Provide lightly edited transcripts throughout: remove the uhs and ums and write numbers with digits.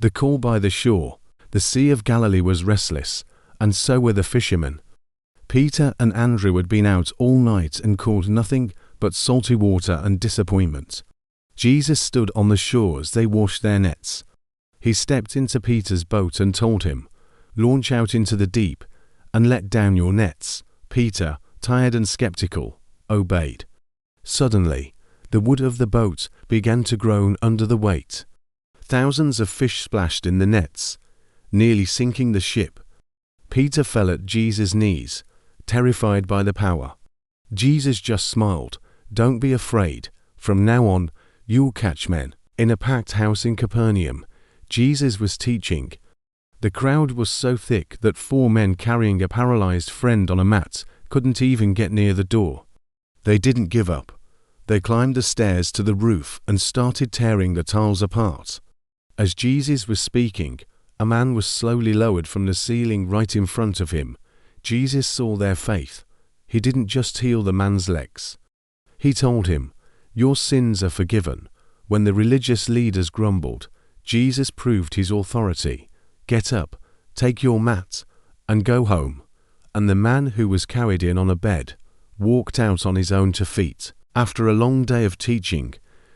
The call by the shore, the Sea of Galilee, was restless, and so were the fishermen. Peter and Andrew had been out all night and caught nothing but salty water and disappointment. Jesus stood on the shore as they washed their nets. He stepped into Peter's boat and told him, "Launch out into the deep and let down your nets." Peter, tired and skeptical, obeyed. Suddenly, the wood of the boat began to groan under the weight. Thousands of fish splashed in the nets, nearly sinking the ship. Peter fell at Jesus' knees, terrified by the power. Jesus just smiled. "Don't be afraid. From now on, you'll catch men." In a packed house in Capernaum, Jesus was teaching. The crowd was so thick that 4 men carrying a paralyzed friend on a mat couldn't even get near the door. They didn't give up. They climbed the stairs to the roof and started tearing the tiles apart. As Jesus was speaking, a man was slowly lowered from the ceiling right in front of him. Jesus saw their faith. He didn't just heal the man's legs. He told him, "Your sins are forgiven." When the religious leaders grumbled, Jesus proved his authority. "Get up, take your mat, and go home." And the man, who was carried in on a bed, walked out on his own 2 feet. After a long day of teaching,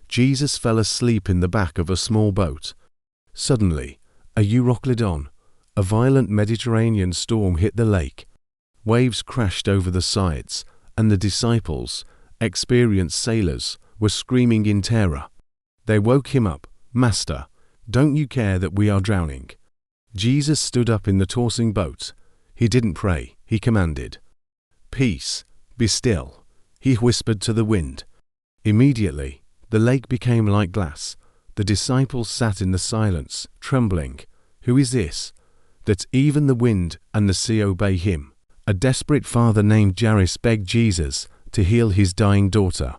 Jesus fell asleep in the back of a small boat. Suddenly, a Euroclydon, a violent Mediterranean storm, hit the lake. Waves crashed over the sides, and the disciples, experienced sailors, were screaming in terror. They woke him up. "Master, don't you care that we are drowning?" Jesus stood up in the tossing boat. He didn't pray. He commanded, "Peace, be still." He whispered to the wind. Immediately, the lake became like glass. The disciples sat in the silence, trembling. "Who is this, that even the wind and the sea obey him?" A desperate father named Jairus begged Jesus to heal his dying daughter.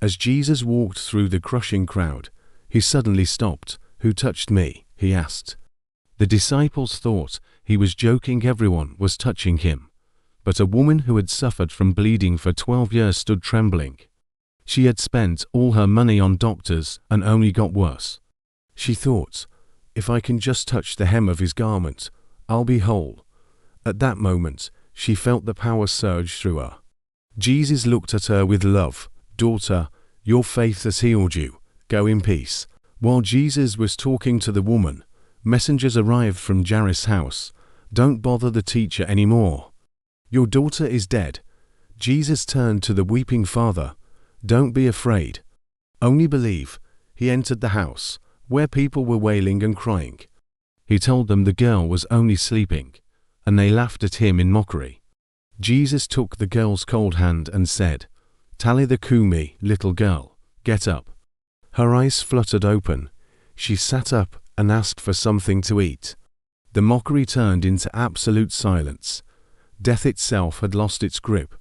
As Jesus walked through the crushing crowd, he suddenly stopped. "Who touched me?" he asked. The disciples thought he was joking. Everyone was touching him. But a woman who had suffered from bleeding for 12 years stood trembling. She had spent all her money on doctors and only got worse. She thought, "If I can just touch the hem of his garment, I'll be whole." At that moment, she felt the power surge through her. Jesus looked at her with love. "Daughter, your faith has healed you. Go in peace." While Jesus was talking to the woman, messengers arrived from Jairus' house. "Don't bother the teacher anymore. Your daughter is dead." Jesus turned to the weeping father. "Don't be afraid. Only believe." He entered the house, where people were wailing and crying. He told them the girl was only sleeping, and they laughed at him in mockery. Jesus took the girl's cold hand and said, "Talitha kumi, little girl, get up." Her eyes fluttered open. She sat up and asked for something to eat. The mockery turned into absolute silence. Death itself had lost its grip.